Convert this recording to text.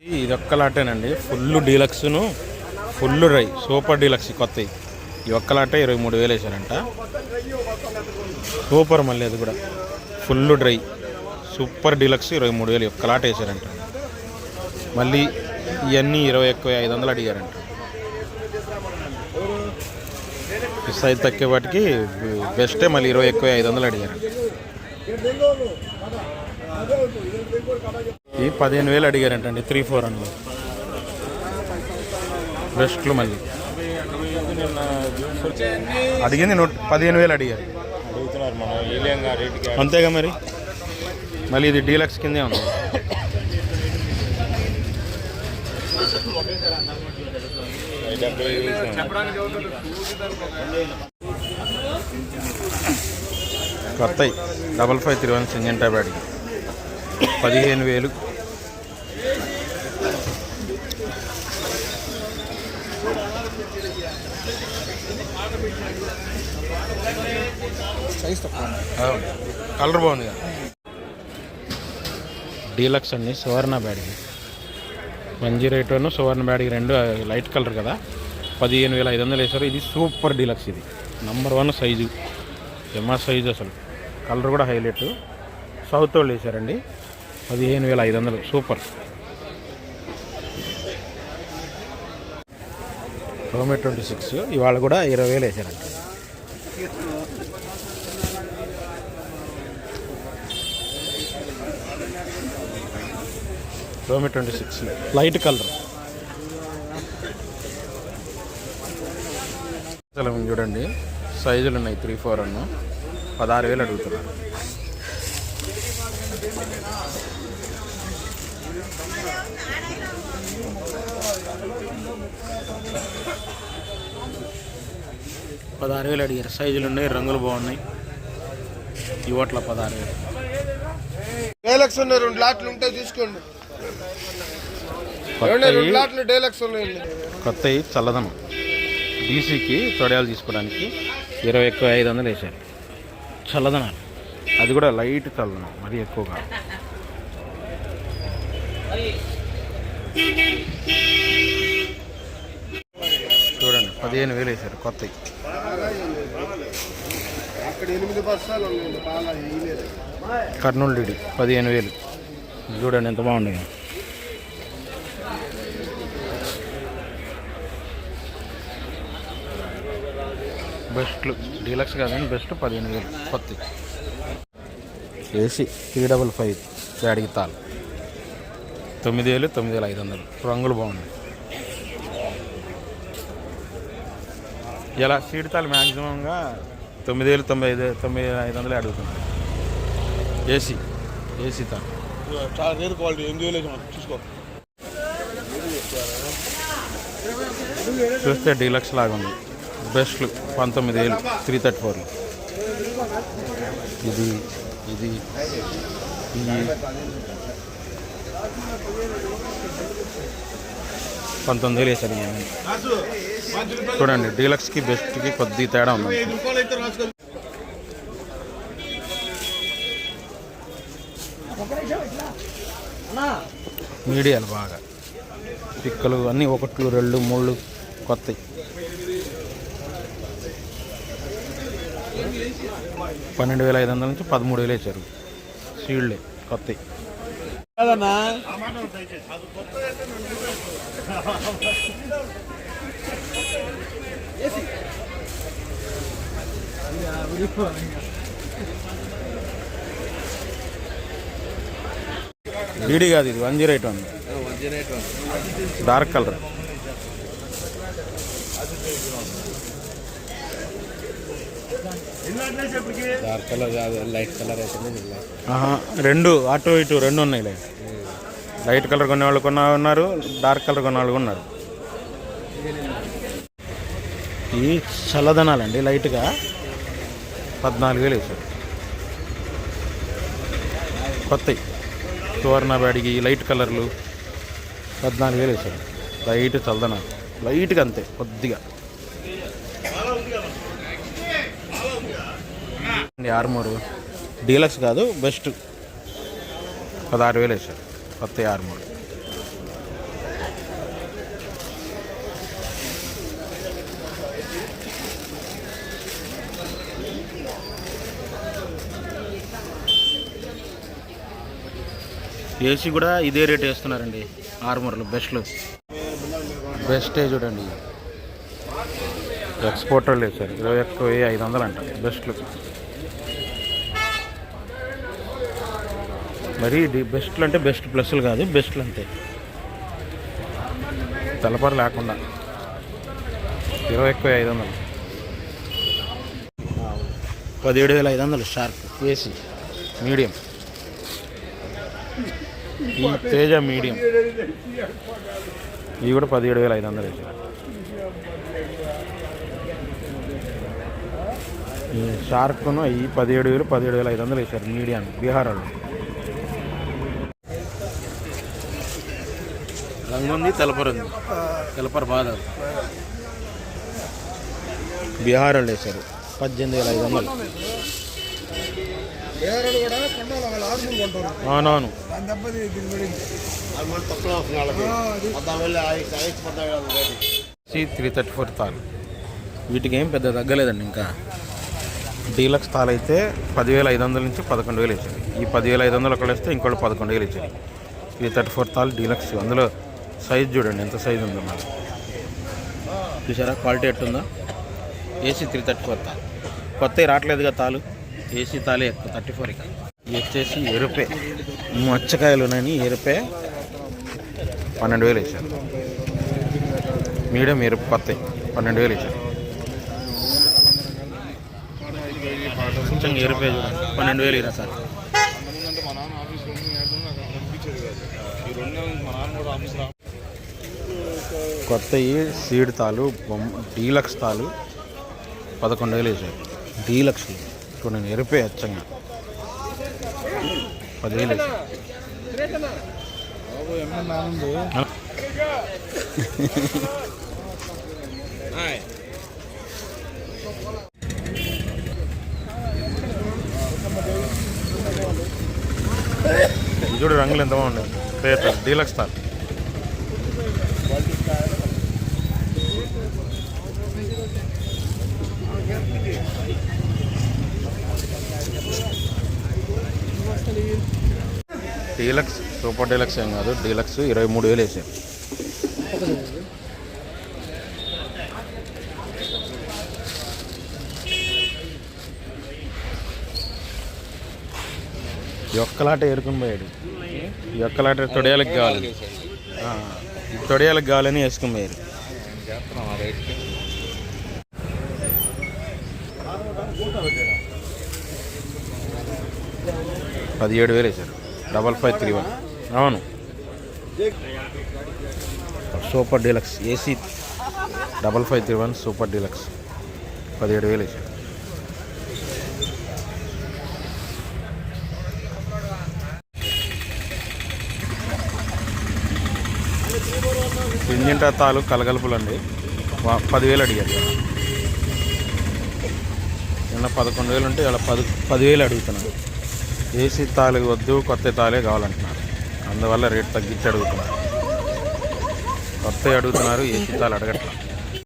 ఇది ఒక్కలాటేనండి. ఫుల్ డీలక్స్ను ఫుల్ డ్రై సూపర్ డీలక్స్ కొత్తవి. ఈ ఒక్కలాటే 23,000 వేసారంట. సూపర్ మళ్ళీ అది కూడా ఫుల్ డ్రై సూపర్ డీలక్స్ 23,000 ఒక్కలాట వేసారంట. మళ్ళీ ఇవన్నీ 21,500 అడిగారంట. సైజ్ తక్కువ వాటికి బెస్టే మళ్ళీ 21,500 అడిగారంట. ఈ 15,000 అడిగారంటండి. 3-4 అన్నది బెస్ట్లు. మళ్ళీ అడిగింది 15,000 అడిగారు. అంతేగా మరి. మళ్ళీ ఇది డీలక్స్ కిందే ఉంది. కొత్తవి 5531 సింజంటా బ్యాడ్కి 15,000. కలర్ బాగుంది కదా. డీలక్స్ అండి సువర్ణ బ్యాడ్కి 108 సువర్ణ బ్యాడ్కి 2 లైట్ కలర్ కదా. 15,500 వేసారు. ఇది సూపర్ డీలక్స్. ఇది నంబర్ 1 సైజు. ఎమ్మ సైజు అసలు. కలర్ కూడా హైలైట్. సౌత్ వాళ్ళు వేసారండి. 15,500 సూపర్. రోమే 26 ఇవాళ కూడా 20,000 వేసారంట. రోమే 26 లైట్ కలర్. అసలు చూడండి సైజులు ఉన్నాయి. 3-4 అన్న 16,000 అడుగుతున్నారు. $16,000 అడిగారు. సైజులు ఉన్నాయి, రంగులు బాగున్నాయి. ఈ ఓట్ల 16,000. డైలక్స్ ఉన్నాయి. 2 లాట్లు ఉంటాయి తీసుకోండి. 2 లాట్లు డైలక్స్ ఉన్నాయి. కొత్తవి చల్లదనం. డీసీకి తొడయాలు తీసుకోవడానికి 21,500 వేసారు. చల్లదనాలు. అది కూడా లైట్ చల్లదనం, మరీ ఎక్కువగా. చూడండి 15,000 వేసారు కొత్తవి. కర్నూలు డీడీ 15,000. చూడండి ఎంత బాగుంది. బెస్ట్లు డీలక్స్ కాదని బెస్ట్ 15,000 కొత్తవి. ఏసీ 355 బ్యాడ్కి తాల్ 9,000 9,500. రంగులు బాగున్నాయి. ఇలా సీడ్ తాల్ మ్యాక్సిమంగా 9,000 9,500 అడుగుతున్నారు. ఏసీ తాల్ చాలా రేర్ క్వాలిటీ. చూసుకో. చూస్తే డీలక్స్ లాగా ఉంది. బెస్ట్లు 19,000 334. ఇది 19,000 వేసారు. చూడండి డీలక్స్కి బెస్ట్కి కొద్ది తేడా ఉంది. మీడియాలు బాగా పిక్కలు అన్నీ 1 2 3 కొత్తవి. 12,500 నుంచి 13,000 వేసారు. సీల్డ్లే కొత్తవి. డీడీ కాదు ఇది 108 డార్క్ కలర్. డార్క్ కలర్ కాదు, లైట్ కలర్ అయితే. 2 అటు ఇటు 2 ఉన్నాయి. లైట్ కలర్ కొనే వాళ్ళు ఉన్నారు, డార్క్ కలర్ కొనే వాళ్ళు ఉన్నారు. ఈ చల్లదనాలండి లైట్గా 14,000 వేసారు. కొత్తవి సువర్ణ బ్యాడ్కి లైట్ కలర్లు 14,000 వేసారు. లైట్ చల్లదనాలు లైట్గా అంతే కొద్దిగా. ఆర్మూరు డీలక్స్ కాదు బెస్ట్ 16,000 వేసారు. కొత్త ఆర్మూరు ఏసీ కూడా ఇదే రేట్ వేస్తున్నారండి. ఆర్మర్లు బెస్ట్లు బెస్టే చూడండి. ఎక్స్పోర్ట్ వాళ్ళు వేసారు 21,500 అంట బెస్ట్లు. మరి బెస్ట్లు అంటే బెస్ట్ ప్లస్లు కాదు, బెస్ట్లు అంతే, తలపర లేకుండా 21,500. 17,500 షార్క్ ఏసీ మీడియం. ఈ తేజ మీడియం ఇవి కూడా 17,500 వేసారు. ఈ షార్క్ను ఈ 17,500 వేసారు మీడియం. బీహార్ వాళ్ళు రంగు ఉంది, తెలపరు ఉంది, తెలపరు బాధ. బీహార్ వాళ్ళు వేసారు 18,500. అవునవును. C334 తాలు వీటికి ఏం పెద్ద తగ్గలేదండి. ఇంకా డీలక్స్ తాలు అయితే 10,500 నుంచి 11,000 వేసారు. ఈ 10,500 ఒకళ్ళు వేస్తే ఇంకోటి 11,000 ఇచ్చారు. 334 తాలు డీలక్స్. అందులో సైజ్ చూడండి ఎంత సైజ్ ఉందో మరి. చూసారా క్వాలిటీ ఎట్టుందో. ఏసీ 334 తాలు కొత్తవి రావట్లేదుగా తాలు. ఏసీ తాలే ఎక్కువ 34. ఇక ఇది వచ్చేసి ఎరుపే మచ్చకాయలు ఉన్నాయని ఎరుపే 12,000 వేసారు. మీడియం ఎరుపు కొత్తవి 12,000 వేసారు. కొంచెం ఎరుపే చూడండి 12,000 ఇరా సార్. కొత్తవి సీడ్ తాలు డీలక్స్ తాలు 11,000 వేసారు. డీలక్స్ చూడండి ఎరుపే అచ్చంగా 10,000 వేసారు. ఇది చూడు రంగులు ఎంత బాగుండదు. పేతాలు డీలక్స్ తాలు. డీలక్స్ సూపర్ డీలక్స్ ఏం కాదు, డీలక్స్ 23,000 వేసారు. ఈ ఒక్కలాట ఏరుకుని పోయాడు. ఈ ఒక్కలాట తొడియాలకు కావాలి, తొడియాలకు కావాలని వేసుకుని పోయారు. 17,000 వేసారు. 5531. అవును super deluxe AC 5531 super deluxe 17,000 వేసారు. ఇంజిన్ తాలు కలగలుపులు అండి 10,000 అడిగారు. నిన్న 11,000 ఉంటే ఇలా 10,000 అడుగుతున్నారు. ఏసీ తాలు వద్దు, కొత్త తాలే కావాలంటున్నారు. అందువల్ల రేట్ తగ్గించి అడుగుతున్నారు. కొత్త అడుగుతున్నారు, ఏసీ తాలు అడగట్లేదు.